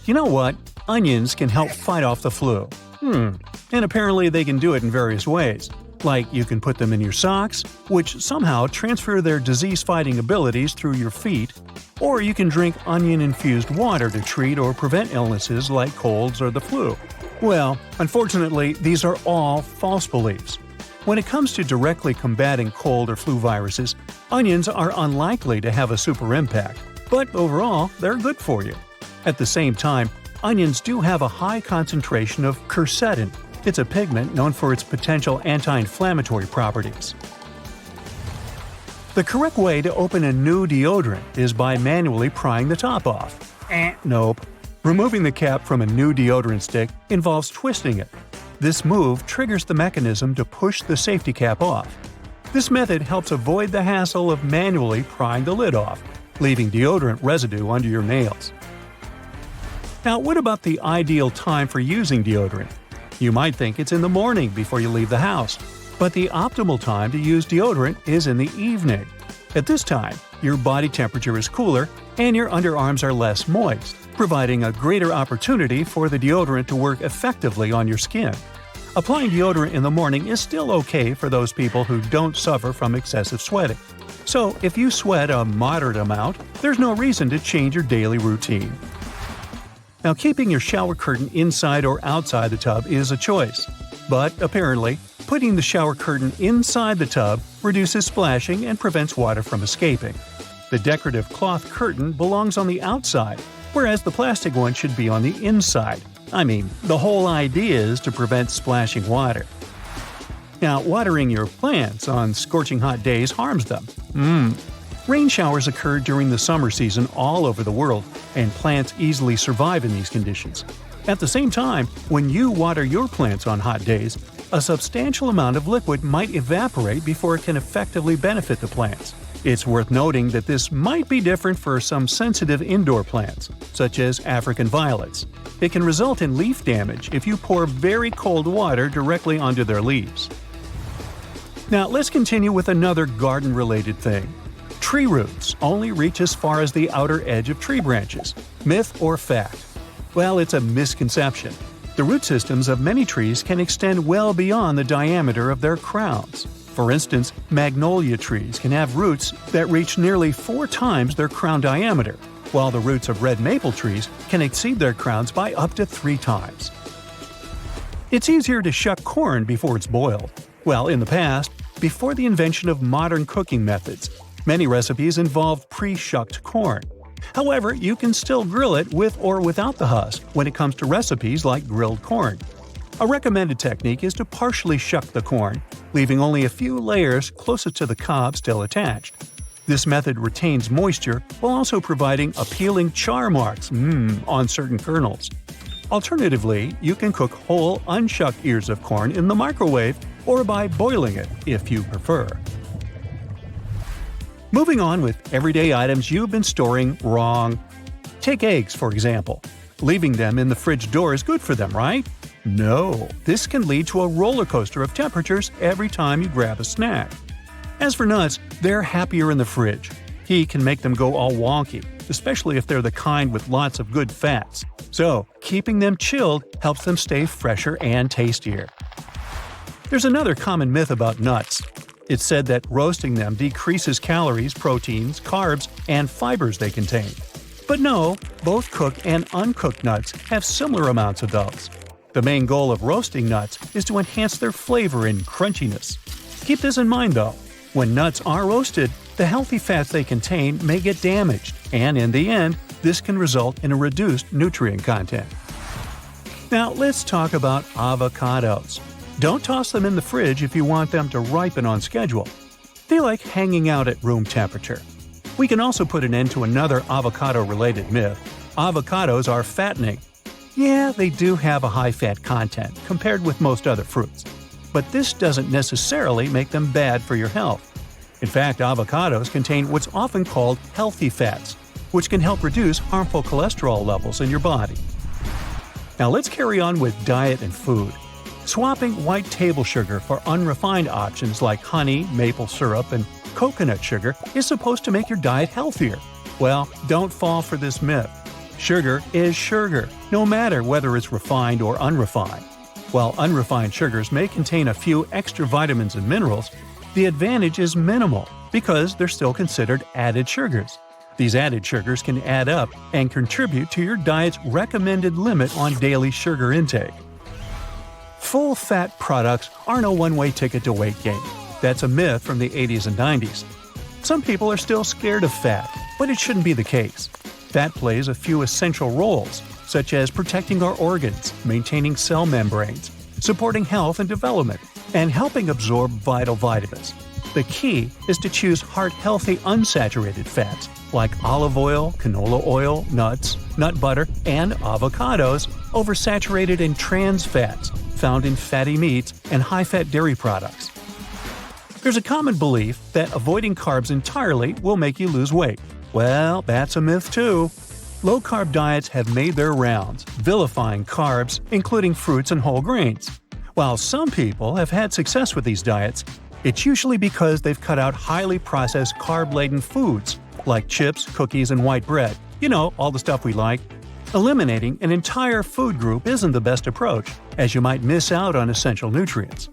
You know what? Onions can help fight off the flu. And apparently they can do it in various ways. Like you can put them in your socks, which somehow transfer their disease-fighting abilities through your feet, or you can drink onion-infused water to treat or prevent illnesses like colds or the flu. Well, unfortunately, these are all false beliefs. When it comes to directly combating cold or flu viruses, onions are unlikely to have a super impact, but overall, they're good for you. At the same time, onions do have a high concentration of quercetin. It's a pigment known for its potential anti-inflammatory properties. The correct way to open a new deodorant is by manually prying the top off. Nope. Removing the cap from a new deodorant stick involves twisting it. This move triggers the mechanism to push the safety cap off. This method helps avoid the hassle of manually prying the lid off, leaving deodorant residue under your nails. Now, what about the ideal time for using deodorant? You might think it's in the morning before you leave the house, but the optimal time to use deodorant is in the evening. At this time, your body temperature is cooler and your underarms are less moist, providing a greater opportunity for the deodorant to work effectively on your skin. Applying deodorant in the morning is still okay for those people who don't suffer from excessive sweating. So, if you sweat a moderate amount, there's no reason to change your daily routine. Now, keeping your shower curtain inside or outside the tub is a choice. But apparently, putting the shower curtain inside the tub reduces splashing and prevents water from escaping. The decorative cloth curtain belongs on the outside, whereas the plastic one should be on the inside. I mean, the whole idea is to prevent splashing water. Now, watering your plants on scorching hot days harms them. Rain showers occur during the summer season all over the world, and plants easily survive in these conditions. At the same time, when you water your plants on hot days, a substantial amount of liquid might evaporate before it can effectively benefit the plants. It's worth noting that this might be different for some sensitive indoor plants, such as African violets. It can result in leaf damage if you pour very cold water directly onto their leaves. Now, let's continue with another garden-related thing. Tree roots only reach as far as the outer edge of tree branches. Myth or fact? Well, it's a misconception. The root systems of many trees can extend well beyond the diameter of their crowns. For instance, magnolia trees can have roots that reach nearly 4 times their crown diameter, while the roots of red maple trees can exceed their crowns by up to 3 times. It's easier to shuck corn before it's boiled. Well, in the past, before the invention of modern cooking methods, many recipes involved pre-shucked corn. However, you can still grill it with or without the husk when it comes to recipes like grilled corn. A recommended technique is to partially shuck the corn, leaving only a few layers closest to the cob still attached. This method retains moisture while also providing appealing char marks on certain kernels. Alternatively, you can cook whole, unshucked ears of corn in the microwave or by boiling it, if you prefer. Moving on with everyday items you've been storing wrong. Take eggs, for example. Leaving them in the fridge door is good for them, right? No, this can lead to a roller coaster of temperatures every time you grab a snack. As for nuts, they're happier in the fridge. Heat can make them go all wonky, especially if they're the kind with lots of good fats. So, keeping them chilled helps them stay fresher and tastier. There's another common myth about nuts. It's said that roasting them decreases calories, proteins, carbs, and fibers they contain. But no, both cooked and uncooked nuts have similar amounts of those. The main goal of roasting nuts is to enhance their flavor and crunchiness. Keep this in mind though. When nuts are roasted, the healthy fats they contain may get damaged, and in the end, this can result in a reduced nutrient content. Now let's talk about avocados. Don't toss them in the fridge if you want them to ripen on schedule. They like hanging out at room temperature. We can also put an end to another avocado-related myth. Avocados are fattening. Yeah, they do have a high fat content compared with most other fruits. But this doesn't necessarily make them bad for your health. In fact, avocados contain what's often called healthy fats, which can help reduce harmful cholesterol levels in your body. Now let's carry on with diet and food. Swapping white table sugar for unrefined options like honey, maple syrup, and coconut sugar is supposed to make your diet healthier. Well, don't fall for this myth. Sugar is sugar, no matter whether it's refined or unrefined. While unrefined sugars may contain a few extra vitamins and minerals, the advantage is minimal because they're still considered added sugars. These added sugars can add up and contribute to your diet's recommended limit on daily sugar intake. Full-fat products aren't a one-way ticket to weight gain. That's a myth from the 80s and 90s. Some people are still scared of fat, but it shouldn't be the case. Fat plays a few essential roles, such as protecting our organs, maintaining cell membranes, supporting health and development, and helping absorb vital vitamins. The key is to choose heart-healthy unsaturated fats like olive oil, canola oil, nuts, nut butter, and avocados over saturated and trans fats found in fatty meats and high-fat dairy products. There's a common belief that avoiding carbs entirely will make you lose weight. Well, that's a myth too. Low-carb diets have made their rounds, vilifying carbs, including fruits and whole grains. While some people have had success with these diets, it's usually because they've cut out highly processed carb-laden foods like chips, cookies, and white bread. You know, all the stuff we like. Eliminating an entire food group isn't the best approach, as you might miss out on essential nutrients.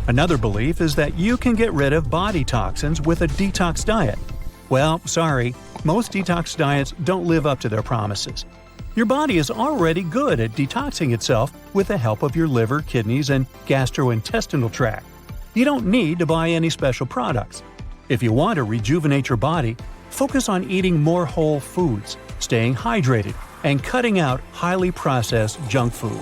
Another belief is that you can get rid of body toxins with a detox diet. Well, sorry, most detox diets don't live up to their promises. Your body is already good at detoxing itself with the help of your liver, kidneys, and gastrointestinal tract. You don't need to buy any special products. If you want to rejuvenate your body, focus on eating more whole foods, staying hydrated, and cutting out highly processed junk food.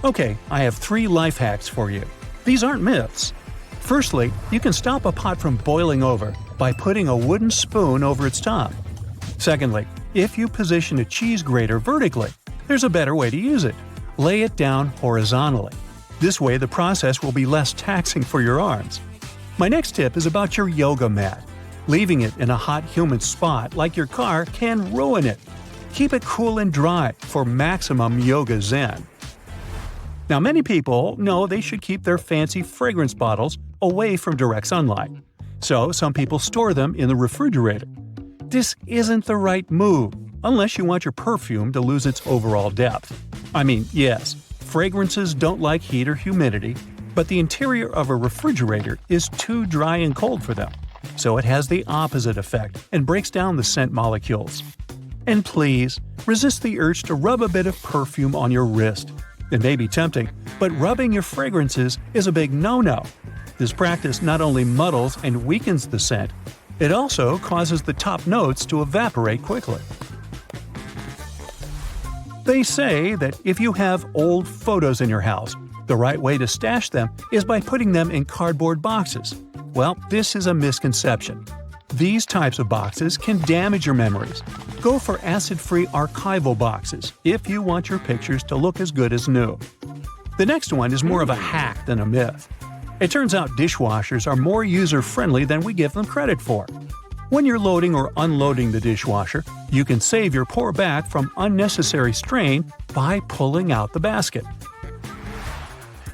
Okay, I have 3 life hacks for you. These aren't myths. Firstly, you can stop a pot from boiling over by putting a wooden spoon over its top. Secondly, if you position a cheese grater vertically, there's a better way to use it. Lay it down horizontally. This way the process will be less taxing for your arms. My next tip is about your yoga mat. Leaving it in a hot, humid spot like your car can ruin it. Keep it cool and dry for maximum yoga zen. Now, many people know they should keep their fancy fragrance bottles away from direct sunlight. So, some people store them in the refrigerator. This isn't the right move, unless you want your perfume to lose its overall depth. I mean, yes, fragrances don't like heat or humidity, but the interior of a refrigerator is too dry and cold for them. So it has the opposite effect and breaks down the scent molecules. And please, resist the urge to rub a bit of perfume on your wrist. It may be tempting, but rubbing your fragrances is a big no-no. This practice not only muddles and weakens the scent, it also causes the top notes to evaporate quickly. They say that if you have old photos in your house, the right way to stash them is by putting them in cardboard boxes. Well, this is a misconception. These types of boxes can damage your memories. Go for acid-free archival boxes if you want your pictures to look as good as new. The next one is more of a hack than a myth. It turns out dishwashers are more user-friendly than we give them credit for. When you're loading or unloading the dishwasher, you can save your poor back from unnecessary strain by pulling out the basket.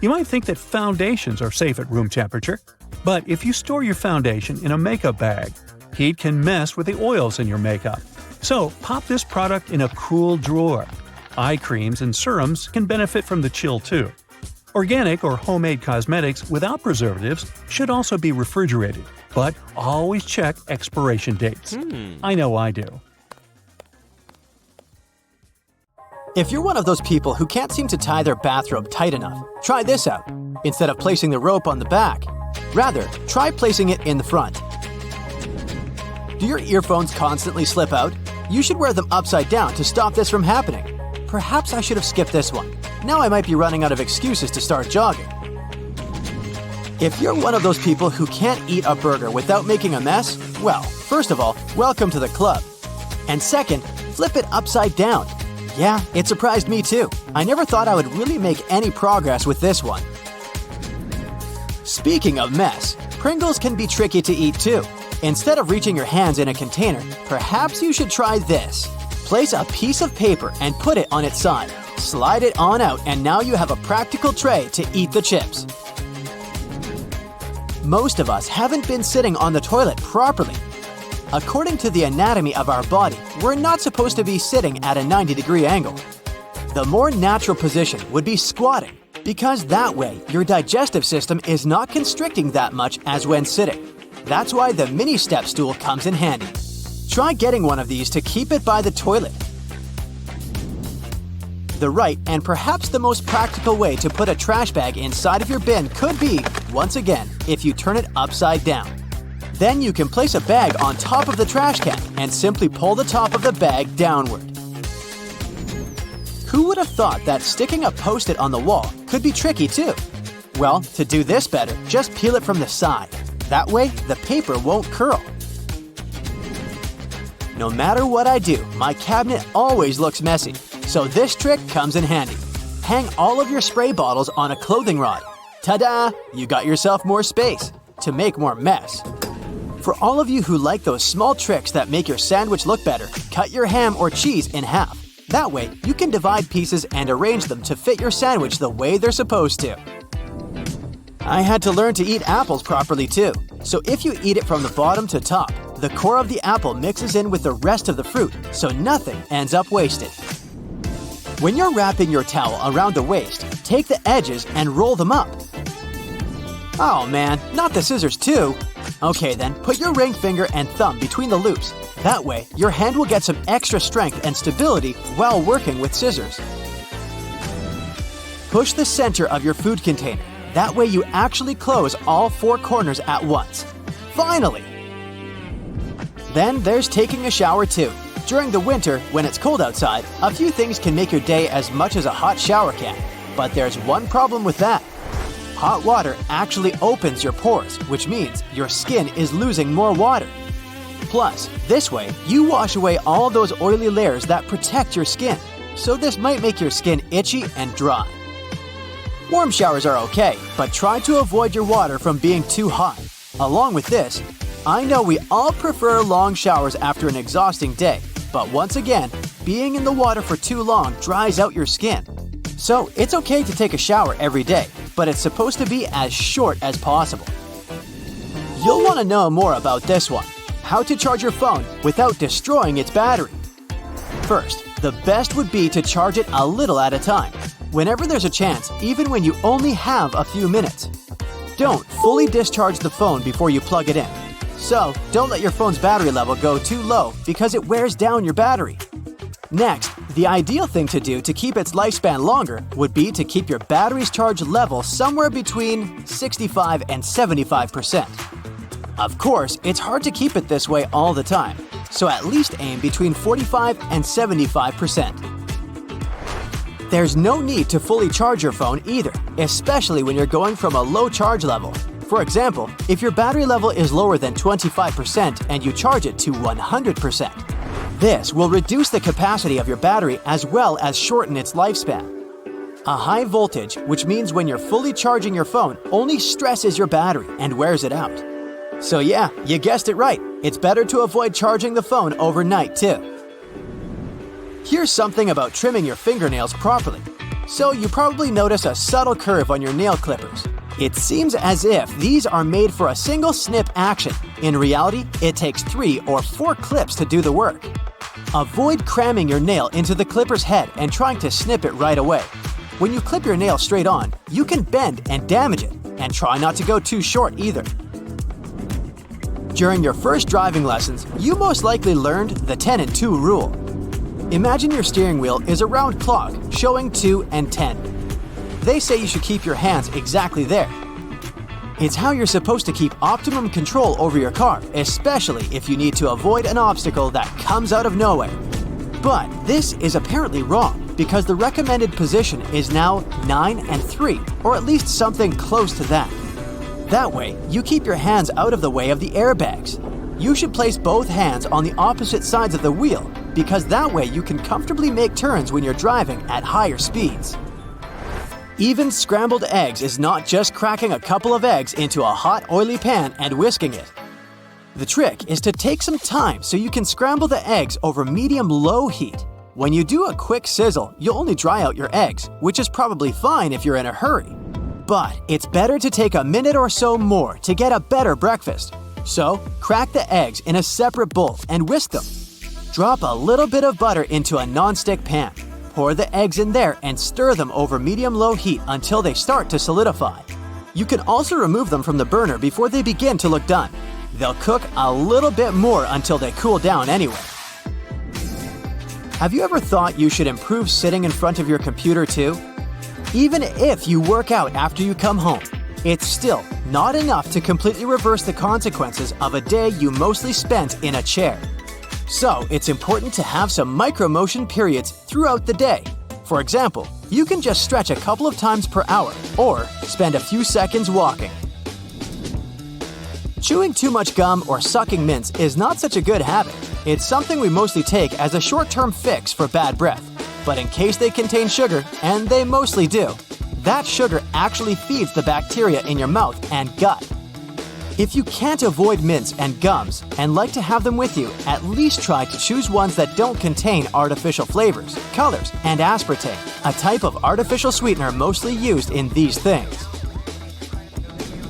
You might think that foundations are safe at room temperature, but if you store your foundation in a makeup bag, heat can mess with the oils in your makeup. So pop this product in a cool drawer. Eye creams and serums can benefit from the chill too. Organic or homemade cosmetics without preservatives should also be refrigerated, but always check expiration dates. I know I do. If you're one of those people who can't seem to tie their bathrobe tight enough, try this out. Instead of placing the rope on the back, rather, try placing it in the front. Do your earphones constantly slip out? You should wear them upside down to stop this from happening. Perhaps I should have skipped this one. Now I might be running out of excuses to start jogging. If you're one of those people who can't eat a burger without making a mess, well, first of all, welcome to the club. And second, flip it upside down. Yeah, it surprised me too. I never thought I would really make any progress with this one. Speaking of mess, Pringles can be tricky to eat too. Instead of reaching your hands in a container, perhaps you should try this. Place a piece of paper and put it on its side. Slide it on out and now you have a practical tray to eat the chips. Most of us haven't been sitting on the toilet properly. According to the anatomy of our body, we're not supposed to be sitting at a 90-degree angle. The more natural position would be squatting, because that way your digestive system is not constricting that much as when sitting. That's why the mini step stool comes in handy. Try getting one of these to keep it by the toilet. The right and perhaps the most practical way to put a trash bag inside of your bin could be, once again, if you turn it upside down. Then you can place a bag on top of the trash can and simply pull the top of the bag downward. Who would have thought that sticking a Post-it on the wall could be tricky too? Well, to do this better, just peel it from the side. That way, the paper won't curl. No matter what I do, my cabinet always looks messy. So this trick comes in handy. Hang all of your spray bottles on a clothing rod. Ta-da! You got yourself more space to make more mess. For all of you who like those small tricks that make your sandwich look better, cut your ham or cheese in half. That way, you can divide pieces and arrange them to fit your sandwich the way they're supposed to. I had to learn to eat apples properly too. So if you eat it from the bottom to top, the core of the apple mixes in with the rest of the fruit, so nothing ends up wasted. When you're wrapping your towel around the waist, take the edges and roll them up. Oh man, not the scissors too! Okay then, put your ring finger and thumb between the loops. That way, your hand will get some extra strength and stability while working with scissors. Push the center of your food container. That way you actually close all 4 corners at once. Finally! Then there's taking a shower too. During the winter, when it's cold outside, a few things can make your day as much as a hot shower can. But there's one problem with that. Hot water actually opens your pores, which means your skin is losing more water. Plus, this way, you wash away all those oily layers that protect your skin. So this might make your skin itchy and dry. Warm showers are okay, but try to avoid your water from being too hot. Along with this, I know we all prefer long showers after an exhausting day. But once again, being in the water for too long dries out your skin. So it's okay to take a shower every day, but it's supposed to be as short as possible. You'll want to know more about this one: how to charge your phone without destroying its battery. First, the best would be to charge it a little at a time, whenever there's a chance, even when you only have a few minutes. Don't fully discharge the phone before you plug it in. So, don't let your phone's battery level go too low because it wears down your battery. Next, the ideal thing to do to keep its lifespan longer would be to keep your battery's charge level somewhere between 65 and 75%. Of course, it's hard to keep it this way all the time, so at least aim between 45 and 75%. There's no need to fully charge your phone either, especially when you're going from a low charge level. For example, if your battery level is lower than 25% and you charge it to 100%. This will reduce the capacity of your battery as well as shorten its lifespan. A high voltage, which means when you're fully charging your phone, only stresses your battery and wears it out. So yeah, you guessed it right. It's better to avoid charging the phone overnight too. Here's something about trimming your fingernails properly. So you probably notice a subtle curve on your nail clippers. It seems as if these are made for a single snip action. In reality, it takes 3 or 4 clips to do the work. Avoid cramming your nail into the clipper's head and trying to snip it right away. When you clip your nail straight on, you can bend and damage it, and try not to go too short either. During your first driving lessons, you most likely learned the 10 and 2 rule. Imagine your steering wheel is a round clock showing 2 and 10. They say you should keep your hands exactly there. It's how you're supposed to keep optimum control over your car, especially if you need to avoid an obstacle that comes out of nowhere. But this is apparently wrong because the recommended position is now 9 and 3, or at least something close to that. That way, you keep your hands out of the way of the airbags. You should place both hands on the opposite sides of the wheel because that way you can comfortably make turns when you're driving at higher speeds. Even scrambled eggs is not just cracking a couple of eggs into a hot, oily pan and whisking it. The trick is to take some time so you can scramble the eggs over medium-low heat. When you do a quick sizzle, you'll only dry out your eggs, which is probably fine if you're in a hurry. But it's better to take a minute or so more to get a better breakfast. So, crack the eggs in a separate bowl and whisk them. Drop a little bit of butter into a non-stick pan. Pour the eggs in there and stir them over medium-low heat until they start to solidify. You can also remove them from the burner before they begin to look done. They'll cook a little bit more until they cool down anyway. Have you ever thought you should improve sitting in front of your computer too? Even if you work out after you come home, it's still not enough to completely reverse the consequences of a day you mostly spent in a chair. So, it's important to have some micro-motion periods throughout the day. For example, you can just stretch a couple of times per hour or spend a few seconds walking. Chewing too much gum or sucking mints is not such a good habit. It's something we mostly take as a short-term fix for bad breath. But in case they contain sugar, and they mostly do, that sugar actually feeds the bacteria in your mouth and gut. If you can't avoid mints and gums and like to have them with you, at least try to choose ones that don't contain artificial flavors, colors, and aspartame, a type of artificial sweetener mostly used in these things.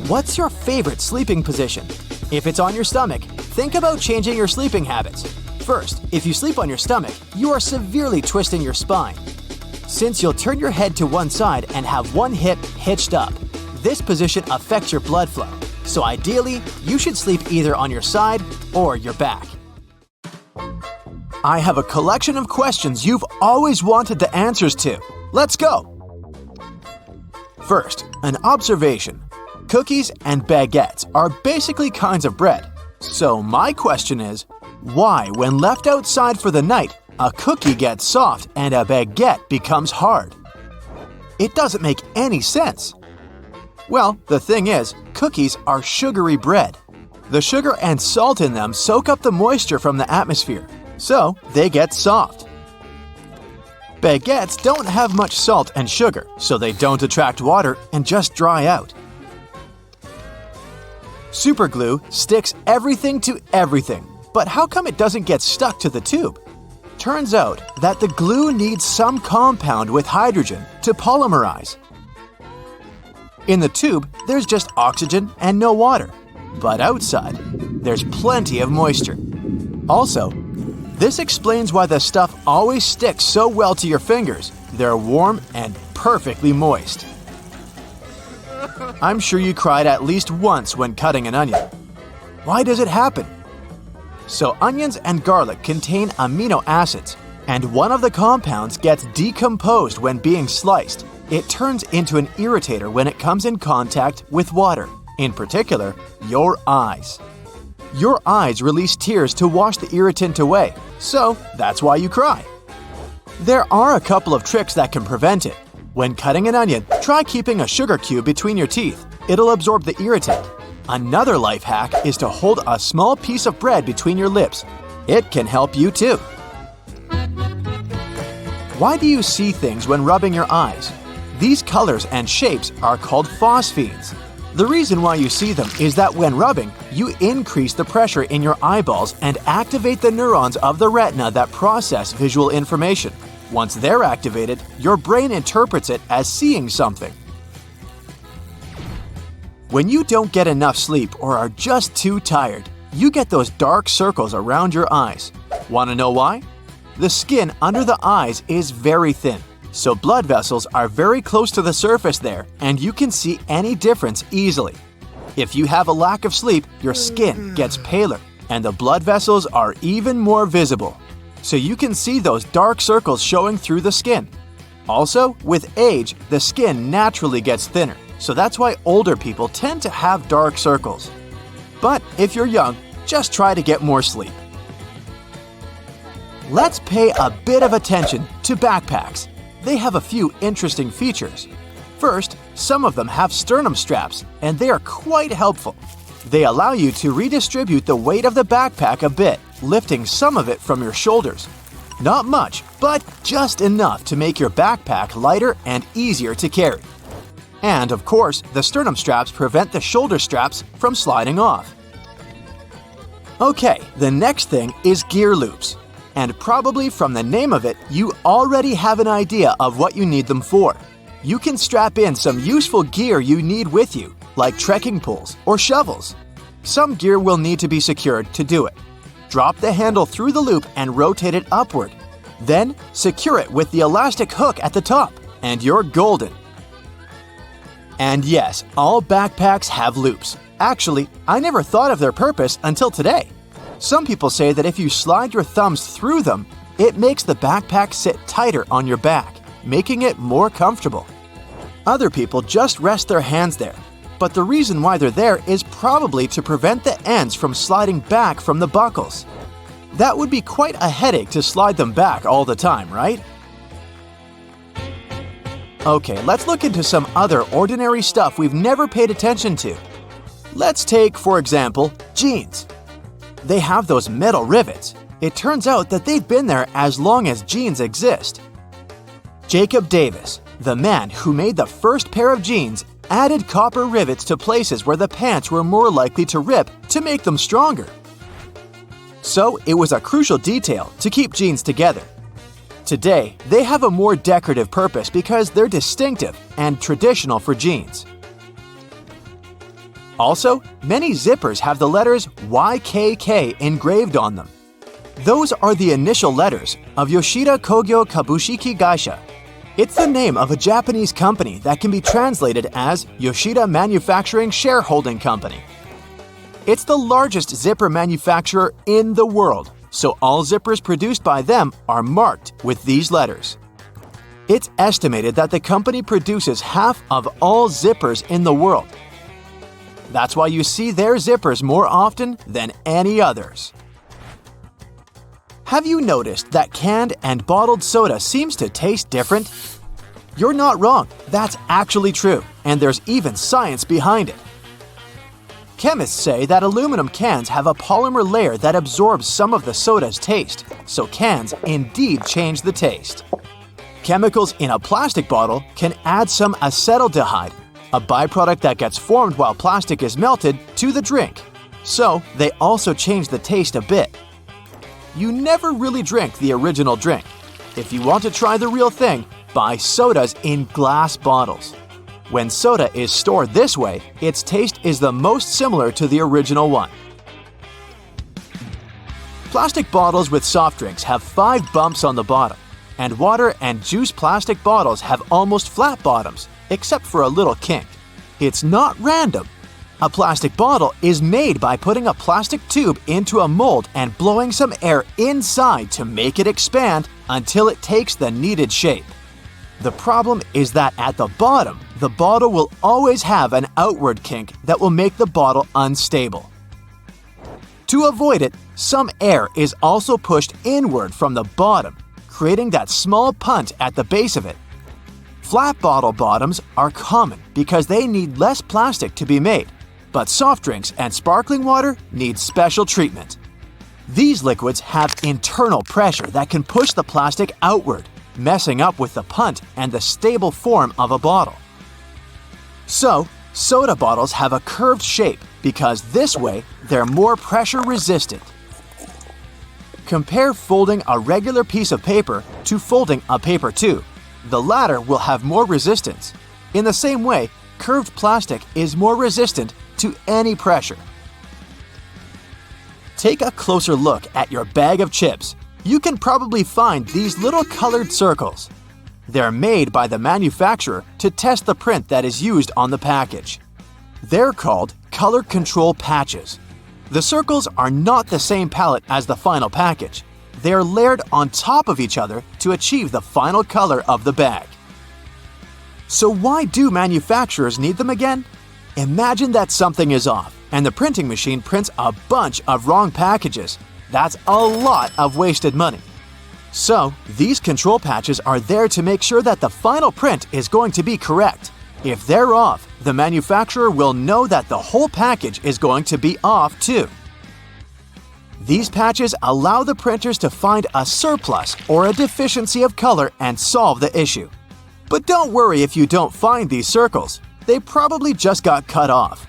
What's your favorite sleeping position? If it's on your stomach, think about changing your sleeping habits. First, if you sleep on your stomach, you are severely twisting your spine. Since you'll turn your head to one side and have one hip hitched up, this position affects your blood flow. So ideally, you should sleep either on your side or your back. I have a collection of questions you've always wanted the answers to. Let's go! First, an observation. Cookies and baguettes are basically kinds of bread. So my question is, why, when left outside for the night, a cookie gets soft and a baguette becomes hard? It doesn't make any sense. Well, the thing is, cookies are sugary bread. The sugar and salt in them soak up the moisture from the atmosphere, so they get soft. Baguettes don't have much salt and sugar, so they don't attract water and just dry out. Superglue sticks everything to everything, but how come it doesn't get stuck to the tube? Turns out that the glue needs some compound with hydrogen to polymerize. In the tube, there's just oxygen and no water, but outside, there's plenty of moisture. Also, this explains why the stuff always sticks so well to your fingers. They're warm and perfectly moist. I'm sure you cried at least once when cutting an onion. Why does it happen? So onions and garlic contain amino acids, and one of the compounds gets decomposed when being sliced. It turns into an irritator when it comes in contact with water, in particular, your eyes. Your eyes release tears to wash the irritant away, so that's why you cry. There are a couple of tricks that can prevent it. When cutting an onion, try keeping a sugar cube between your teeth. It'll absorb the irritant. Another life hack is to hold a small piece of bread between your lips. It can help you too. Why do you see things when rubbing your eyes? These colors and shapes are called phosphenes. The reason why you see them is that when rubbing, you increase the pressure in your eyeballs and activate the neurons of the retina that process visual information. Once they're activated, your brain interprets it as seeing something. When you don't get enough sleep or are just too tired, you get those dark circles around your eyes. Want to know why? The skin under the eyes is very thin, so blood vessels are very close to the surface there, and you can see any difference easily. If you have a lack of sleep, your skin gets paler, and the blood vessels are even more visible. So you can see those dark circles showing through the skin. Also, with age, the skin naturally gets thinner, so that's why older people tend to have dark circles. But if you're young, just try to get more sleep. Let's pay a bit of attention to backpacks. They have a few interesting features. First, some of them have sternum straps, and they are quite helpful. They allow you to redistribute the weight of the backpack a bit, lifting some of it from your shoulders. Not much, but just enough to make your backpack lighter and easier to carry. And of course, the sternum straps prevent the shoulder straps from sliding off. Okay, the next thing is gear loops. And probably from the name of it, you already have an idea of what you need them for. You can strap in some useful gear you need with you, like trekking poles or shovels. Some gear will need to be secured to do it. Drop the handle through the loop and rotate it upward. Then, secure it with the elastic hook at the top, and you're golden. And yes, all backpacks have loops. Actually, I never thought of their purpose until today. Some people say that if you slide your thumbs through them, it makes the backpack sit tighter on your back, making it more comfortable. Other people just rest their hands there, but the reason why they're there is probably to prevent the ends from sliding back from the buckles. That would be quite a headache to slide them back all the time, right? Okay, let's look into some other ordinary stuff we've never paid attention to. Let's take, for example, jeans. They have those metal rivets. It turns out that they've been there as long as jeans exist. Jacob Davis, the man who made the first pair of jeans, added copper rivets to places where the pants were more likely to rip to make them stronger. So it was a crucial detail to keep jeans together. Today, they have a more decorative purpose because they're distinctive and traditional for jeans. Also, many zippers have the letters YKK engraved on them. Those are the initial letters of Yoshida Kogyo Kabushiki Gaisha. It's the name of a Japanese company that can be translated as Yoshida Manufacturing Shareholding Company. It's the largest zipper manufacturer in the world, so all zippers produced by them are marked with these letters. It's estimated that the company produces half of all zippers in the world. That's why you see their zippers more often than any others. Have you noticed that canned and bottled soda seems to taste different? You're not wrong, that's actually true, and there's even science behind it. Chemists say that aluminum cans have a polymer layer that absorbs some of the soda's taste, so cans indeed change the taste. Chemicals in a plastic bottle can add some acetaldehyde, a byproduct that gets formed while plastic is melted, to the drink. So, they also change the taste a bit. You never really drink the original drink. If you want to try the real thing, buy sodas in glass bottles. When soda is stored this way, its taste is the most similar to the original one. Plastic bottles with soft drinks have 5 bumps on the bottom, and water and juice plastic bottles have almost flat bottoms, except for a little kink. It's not random. A plastic bottle is made by putting a plastic tube into a mold and blowing some air inside to make it expand until it takes the needed shape. The problem is that at the bottom, the bottle will always have an outward kink that will make the bottle unstable. To avoid it, some air is also pushed inward from the bottom, creating that small punt at the base of it. Flat bottle bottoms are common because they need less plastic to be made, but soft drinks and sparkling water need special treatment. These liquids have internal pressure that can push the plastic outward, messing up with the punt and the stable form of a bottle. So, soda bottles have a curved shape because this way they're more pressure resistant. Compare folding a regular piece of paper to folding a paper tube. The latter will have more resistance. In the same way, curved plastic is more resistant to any pressure. Take a closer look at your bag of chips. You can probably find these little colored circles. They're made by the manufacturer to test the print that is used on the package. They're called color control patches. The circles are not the same palette as the final package. They're layered on top of each other to achieve the final color of the bag. So why do manufacturers need them again? Imagine that something is off and the printing machine prints a bunch of wrong packages. That's a lot of wasted money. So, these control patches are there to make sure that the final print is going to be correct. If they're off, the manufacturer will know that the whole package is going to be off too. These patches allow the printers to find a surplus or a deficiency of color and solve the issue. But don't worry if you don't find these circles. They probably just got cut off.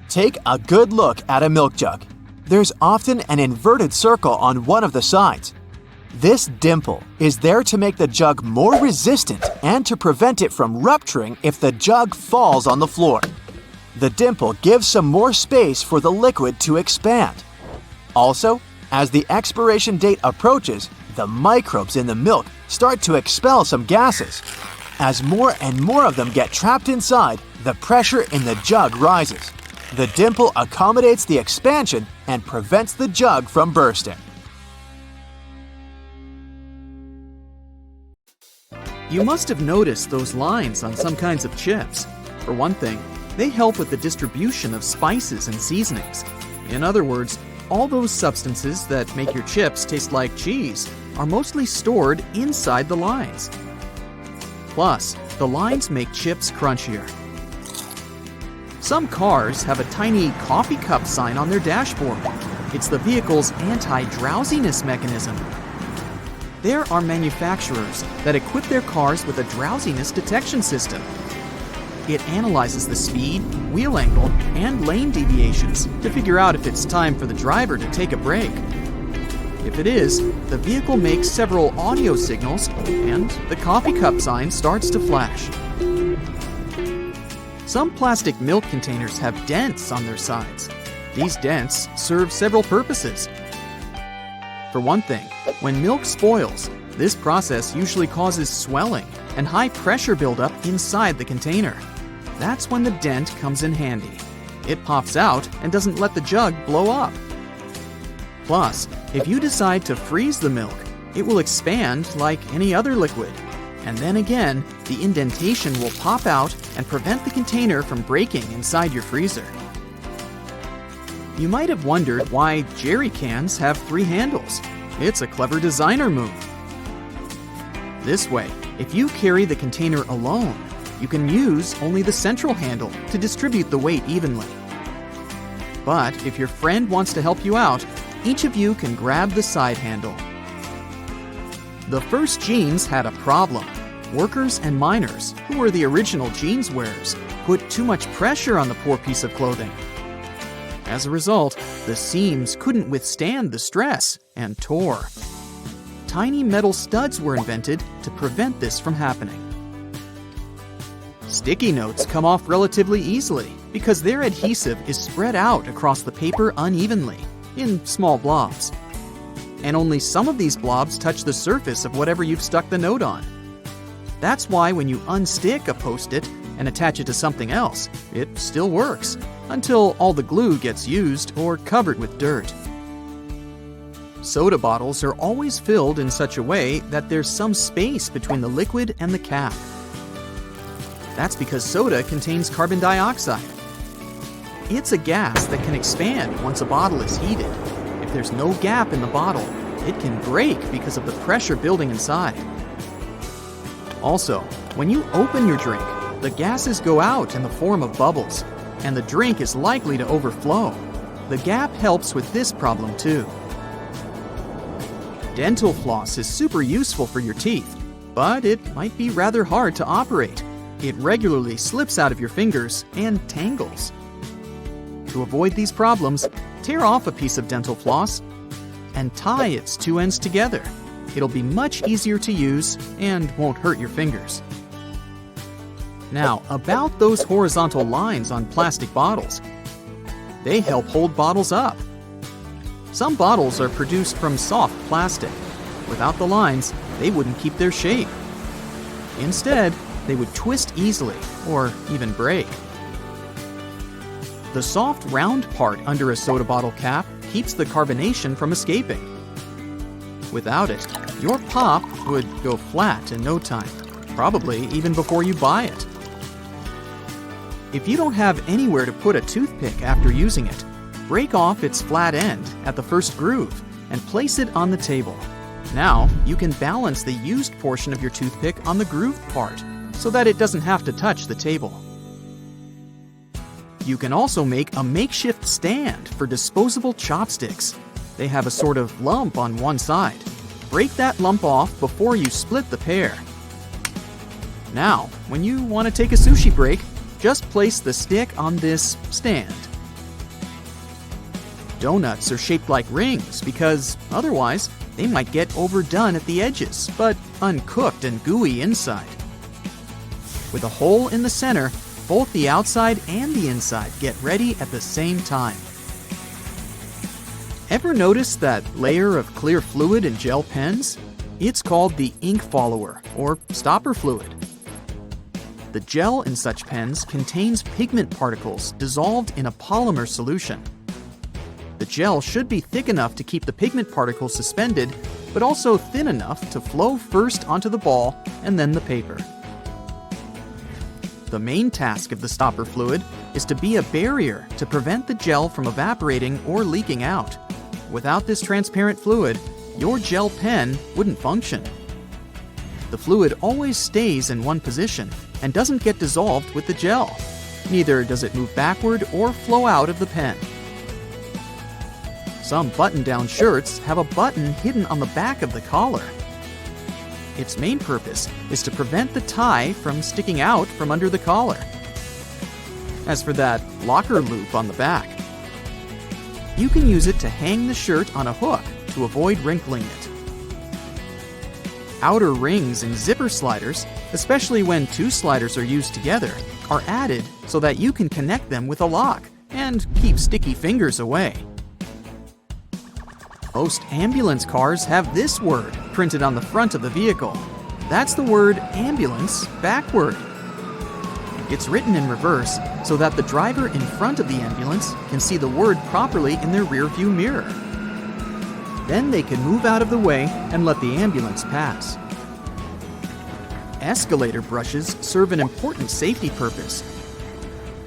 Take a good look at a milk jug. There's often an inverted circle on one of the sides. This dimple is there to make the jug more resistant and to prevent it from rupturing if the jug falls on the floor. The dimple gives some more space for the liquid to expand. Also, as the expiration date approaches, the microbes in the milk start to expel some gases. As more and more of them get trapped inside, the pressure in the jug rises. The dimple accommodates the expansion and prevents the jug from bursting. You must have noticed those lines on some kinds of chips. For one thing, they help with the distribution of spices and seasonings. In other words, all those substances that make your chips taste like cheese are mostly stored inside the lines. Plus, the lines make chips crunchier. Some cars have a tiny coffee cup sign on their dashboard. It's the vehicle's anti-drowsiness mechanism. There are manufacturers that equip their cars with a drowsiness detection system. It analyzes the speed, wheel angle, and lane deviations to figure out if it's time for the driver to take a break. If it is, the vehicle makes several audio signals and the coffee cup sign starts to flash. Some plastic milk containers have dents on their sides. These dents serve several purposes. For one thing, when milk spoils, this process usually causes swelling and high pressure buildup inside the container. That's when the dent comes in handy. It pops out and doesn't let the jug blow up. Plus, if you decide to freeze the milk, it will expand like any other liquid. And then again, the indentation will pop out and prevent the container from breaking inside your freezer. You might have wondered why jerry cans have 3 handles. It's a clever designer move. This way, if you carry the container alone, you can use only the central handle to distribute the weight evenly. But if your friend wants to help you out, each of you can grab the side handle. The first jeans had a problem. Workers and miners, who were the original jeans wearers, put too much pressure on the poor piece of clothing. As a result, the seams couldn't withstand the stress and tore. Tiny metal studs were invented to prevent this from happening. Sticky notes come off relatively easily because their adhesive is spread out across the paper unevenly, in small blobs. And only some of these blobs touch the surface of whatever you've stuck the note on. That's why when you unstick a Post-it and attach it to something else, it still works, until all the glue gets used or covered with dirt. Soda bottles are always filled in such a way that there's some space between the liquid and the cap. That's because soda contains carbon dioxide. It's a gas that can expand once a bottle is heated. If there's no gap in the bottle, it can break because of the pressure building inside. Also, when you open your drink, the gases go out in the form of bubbles, and the drink is likely to overflow. The gap helps with this problem too. Dental floss is super useful for your teeth, but it might be rather hard to operate. It regularly slips out of your fingers and tangles. To avoid these problems, tear off a piece of dental floss and tie its 2 ends together. It'll be much easier to use and won't hurt your fingers. Now, about those horizontal lines on plastic bottles. They help hold bottles up. Some bottles are produced from soft plastic. Without the lines, they wouldn't keep their shape. Instead, they would twist easily or even break. The soft round part under a soda bottle cap keeps the carbonation from escaping. Without it, your pop would go flat in no time, probably even before you buy it. If you don't have anywhere to put a toothpick after using it, break off its flat end at the first groove and place it on the table. Now, you can balance the used portion of your toothpick on the grooved part so that it doesn't have to touch the table. You can also make a makeshift stand for disposable chopsticks. They have a sort of lump on one side. Break that lump off before you split the pair. Now, when you want to take a sushi break, just place the stick on this stand. Donuts are shaped like rings because otherwise they might get overdone at the edges, but uncooked and gooey inside. With a hole in the center, both the outside and the inside get ready at the same time. Ever notice that layer of clear fluid in gel pens? It's called the ink follower, or stopper fluid. The gel in such pens contains pigment particles dissolved in a polymer solution. The gel should be thick enough to keep the pigment particles suspended, but also thin enough to flow first onto the ball and then the paper. The main task of the stopper fluid is to be a barrier to prevent the gel from evaporating or leaking out. Without this transparent fluid, your gel pen wouldn't function. The fluid always stays in one position and doesn't get dissolved with the gel. Neither does it move backward or flow out of the pen. Some button-down shirts have a button hidden on the back of the collar. Its main purpose is to prevent the tie from sticking out from under the collar. As for that locker loop on the back, you can use it to hang the shirt on a hook to avoid wrinkling it. Outer rings in zipper sliders, especially when two sliders are used together, are added so that you can connect them with a lock and keep sticky fingers away. Most ambulance cars have this word printed on the front of the vehicle. That's the word ambulance backward. It's written in reverse so that the driver in front of the ambulance can see the word properly in their rearview mirror. Then they can move out of the way and let the ambulance pass. Escalator brushes serve an important safety purpose.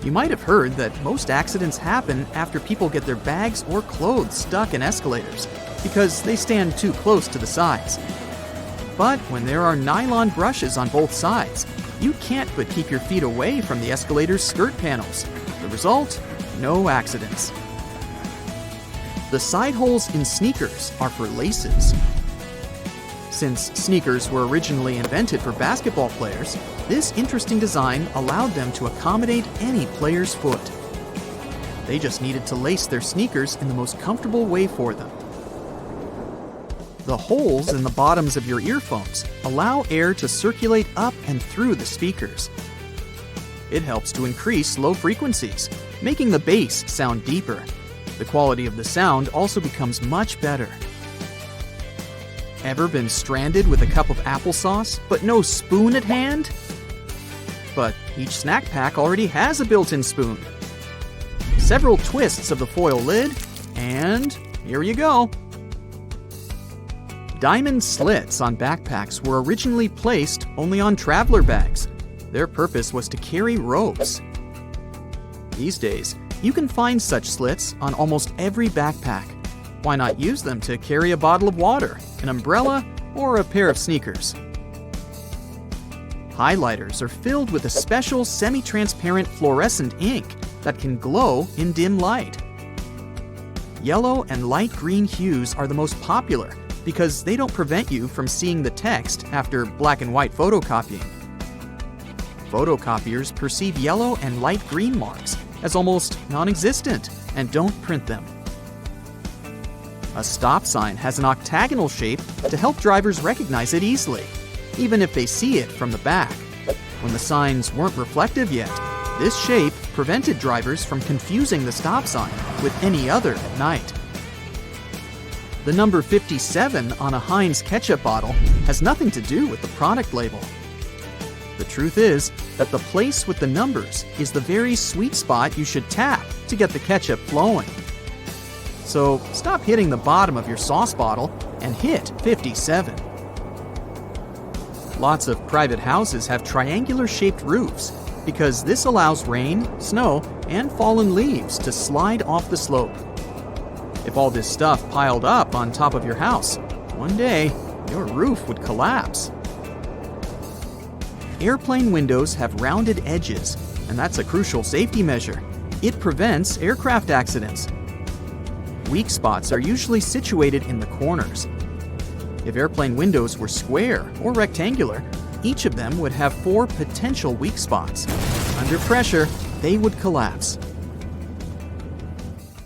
You might have heard that most accidents happen after people get their bags or clothes stuck in escalators because they stand too close to the sides. But when there are nylon brushes on both sides, you can't but keep your feet away from the escalator's skirt panels. The result? No accidents. The side holes in sneakers are for laces. Since sneakers were originally invented for basketball players, this interesting design allowed them to accommodate any player's foot. They just needed to lace their sneakers in the most comfortable way for them. The holes in the bottoms of your earphones allow air to circulate up and through the speakers. It helps to increase low frequencies, making the bass sound deeper. The quality of the sound also becomes much better. Ever been stranded with a cup of applesauce, but no spoon at hand? But each snack pack already has a built-in spoon. Several twists of the foil lid, and here you go. Diamond slits on backpacks were originally placed only on traveler bags. Their purpose was to carry ropes. These days, you can find such slits on almost every backpack. Why not use them to carry a bottle of water, an umbrella, or a pair of sneakers? Highlighters are filled with a special semi-transparent fluorescent ink that can glow in dim light. Yellow and light green hues are the most popular because they don't prevent you from seeing the text after black and white photocopying. Photocopiers perceive yellow and light green marks as almost non-existent and don't print them. A stop sign has an octagonal shape to help drivers recognize it easily, even if they see it from the back. When the signs weren't reflective yet, this shape prevented drivers from confusing the stop sign with any other at night. The number 57 on a Heinz ketchup bottle has nothing to do with the product label. The truth is that the place with the numbers is the very sweet spot you should tap to get the ketchup flowing. So stop hitting the bottom of your sauce bottle and hit 57. Lots of private houses have triangular-shaped roofs because this allows rain, snow, and fallen leaves to slide off the slope. If all this stuff piled up on top of your house, one day your roof would collapse. Airplane windows have rounded edges, and that's a crucial safety measure. It prevents aircraft accidents. Weak spots are usually situated in the corners. If airplane windows were square or rectangular, each of them would have 4 potential weak spots. Under pressure, they would collapse.